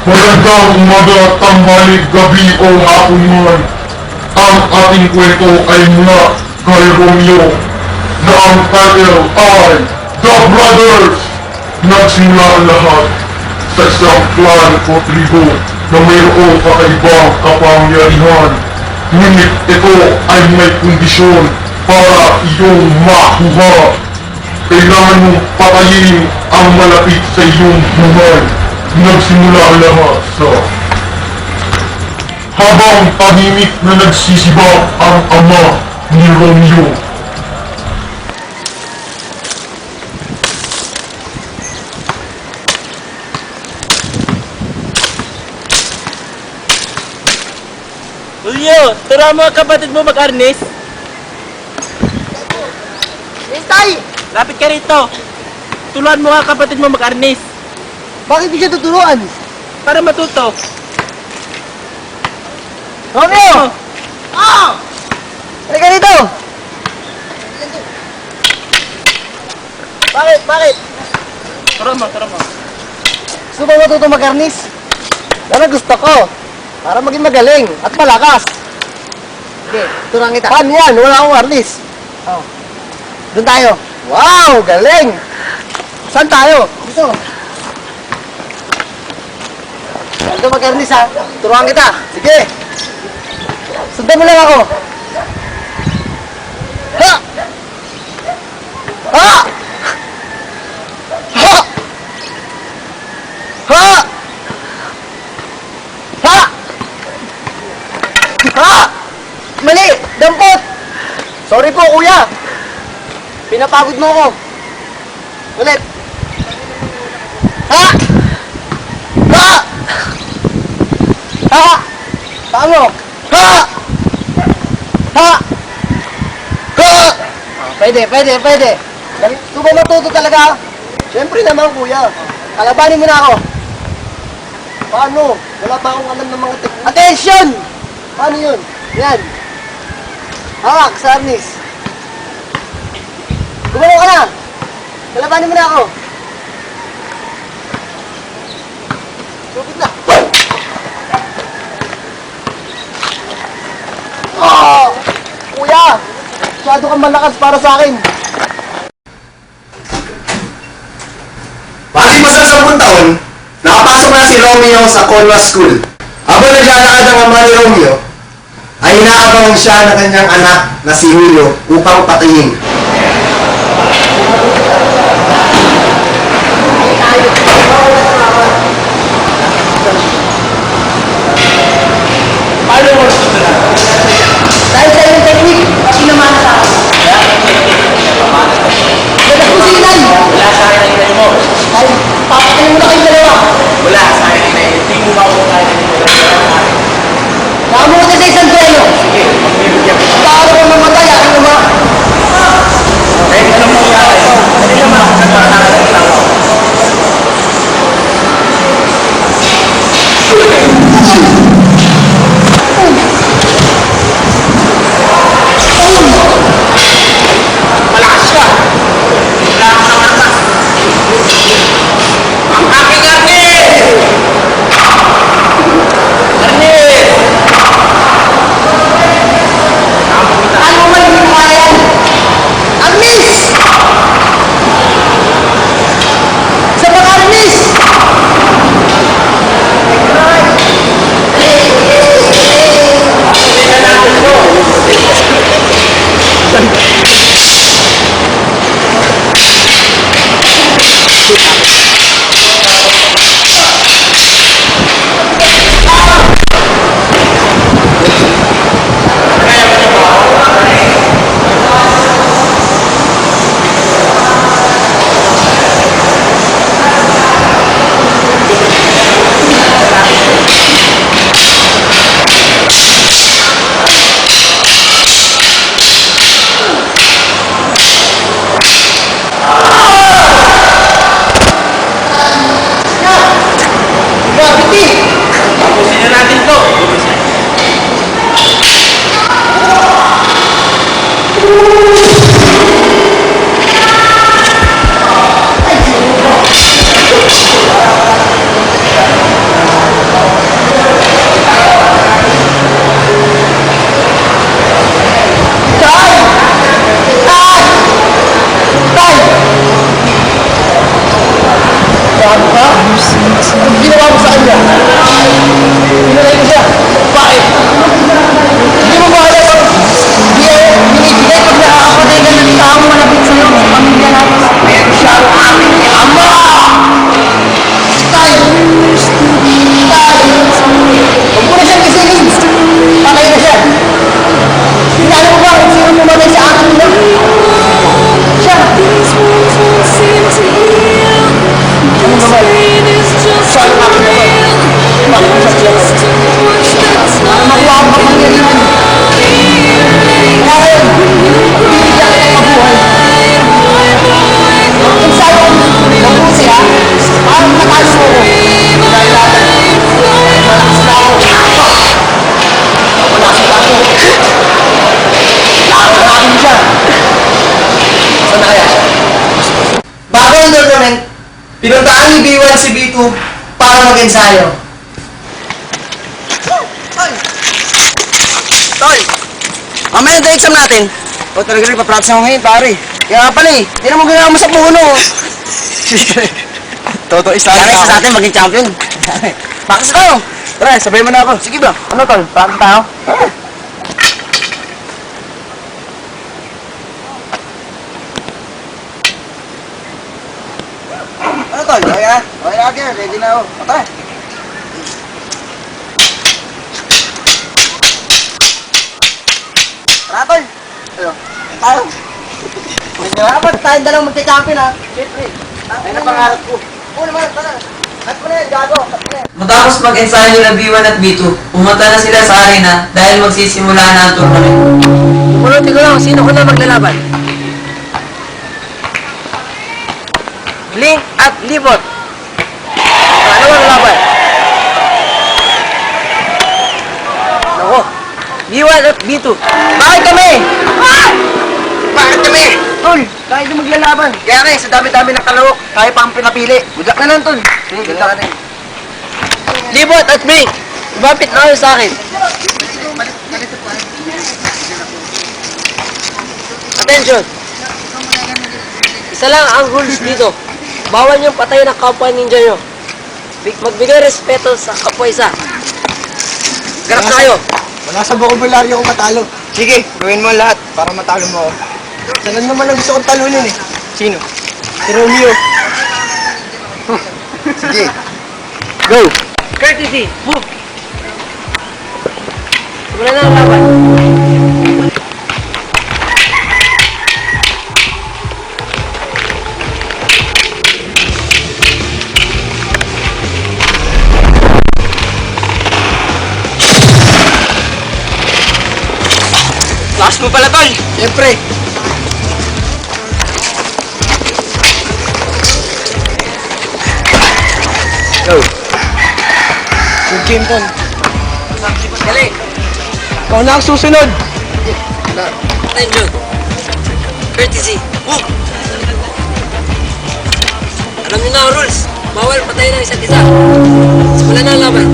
Magandang umaga, tanghali, gabi o hapon man. Ang ating kwento ay mula kay Romeo na ang title ay The Brothers. Nagsimula ang lahat sa isang plan o tribo na mayroong kakaibang kapangyarihan. Ngunit ito ay may kondisyon para iyong makuha. Kailangan mong patayin ang malapit sa iyong buhay. Nagsimula ang lahat sa habang tahimik na nagsisibak ang ama ni Romeo. Julio, turo mo ang kapatid mo mag-arnis. Tay! Lapit ka rito. Tuluan mo ang kapatid mo mag-arnis. Bakit di siya tuturuan? Para matuto. Romeo! Oh! Halika dito! Bakit? Bakit? Turo mo, turo mo. Gusto ba matuto mag-arnis? Yan ang gusto ko. Para maging magaling at malakas. Sige, turuan kita. Paano yan? Wala akong arnis. Oh. Doon tayo. Wow! Galing! Saan tayo? Dito. Dito mag-arnis ha. Turuan kita. Sige. Sundan mo lang ako. Ha! Ha! Ha! Ha! Ha! Ha! Mali! Dampot! Sorry po, kuya. Pinapagod mo ako. Ulit. Ha! Ha! Ha! Paano? Ha! Ha! Ha! Pwede, pwede, pwede. Gusto ba matuto talaga? Siyempre naman, kuya. Kalabanin mo na ako. Paano? Wala pa akong alam ng mga teknik. Attention! Paano yun? Yan. Hawak sa arnis. Gumalaw ka na. Kalabanin mo na ako. Lupit na. Ah! Kuya! Masyado kang malakas para sa akin. Malipas ang 10 taon, nakapasok na si Romeo sa Conwa School. Habang naglalakad ang ama ni Romeo, ay inaabang siya ng kanyang anak na si Julio upang patayin. Paano mo gusto na? Dahil sa iyong teknik, pinamana sa akin. Nagpusinan! Wala sa akin ang inay mo. Ay, papatayin mo na kayong dalawa. Wala sa akin ang inay. Hindi mo makukain ang inay. Nakamunod na sa isang duelo. Sige, magbibigyan ko. Paano kung mamatay aking ama? Kahit anong mangyari, hindi naman ako nagmahal ng tao. Malakas ka! Wala akong namatas. Ang aking arnis! Arnis! Ano man yung kaya yan? Arnis! Sa mga arnis! ginawa mo sa kanya? Pinalay mo siya. Bakit? Hindi mo ba alam ang binibigay pag nakakapatay ka ng taong malapit sa'yo sa pamilya natin? Meron siya ang aming ama! Tay! Tay! Huwag mo na siyang isingin! Patay na siya! Pinalo mo ba kung sino pumatay sa akin nila? Siya! Ano ba ba? Siya ang aking naman. Bakit mo siya siya? Para makuha ang kapangyarihan. Kaya yun, bibigyan ka ng mabuhay. Kung sa'yo, nabusi ha, parang natalo mo ko. Dahil natin, malakas na ako. Wala sa ako. Nakakarakin siya. Saan na kaya siya? Bago ang tournament, pinuntaan ni B1 si B2 para mag-ensayo. Tol! Mamaya na exam natin. O talaga rin, papractice ako ngayon, pare. Kaya pala eh, hindi naman ginawa mo sa puno. Toto, isa Kaya isa sa atin maging champion. Bakas tayo. Tara, sabay mo na ako. Sige ba? Ano tol? Practice tayo? Ano tol? Okay na agad. Ready na ako. Tara. Tara tol. Tayo. Dapat tayong dalawang magka-champion ha. Siyempre. Ayun ang pangarap ko. Oo naman, tara. Cut mo na yan, gago. Cut mo na yan. Matapos mag-ensayo nila B1 at B2, pumunta na sila sa arena dahil magsisimula na ang tournament. Pulutin ko lang, sino ko na maglalaban? Blink at Libot. Ano ang laban? Nako. B1 at B2. Bakit kami? Bakit kami? Tol, tayo yung maglalaban. Kaya nga sa dami-dami ng kalawok, tayo pa ang pinapili. Good luck na lang, Tol. Good luck na. Libot at Blink, lumapit na kayo sa akin. Attention! Isa lang ang rules dito. Bawal niyong patayin ang kapwa ninja nyo. Magbigay respeto sa kapwa isa. Ganap na kayo. Wala sa bokabularyo kung matalo. Sige, gawin mo lahat para matalo mo ako. Saan naman ang gusto kong talunin eh? Sino? Si Romeo. Sige. Go! Courtesy, move! Wala na ang laban. Lakas mo pala, tol. Siyempre. Go. Good game, tol. Galing! Ikaw na ang susunod. Attention! Courtesy, move! Alam niyo na ang rules. Bawal patayin ang isa't isa. Wala na ang laban.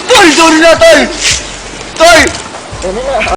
Tol, sorry na, tol. Tol.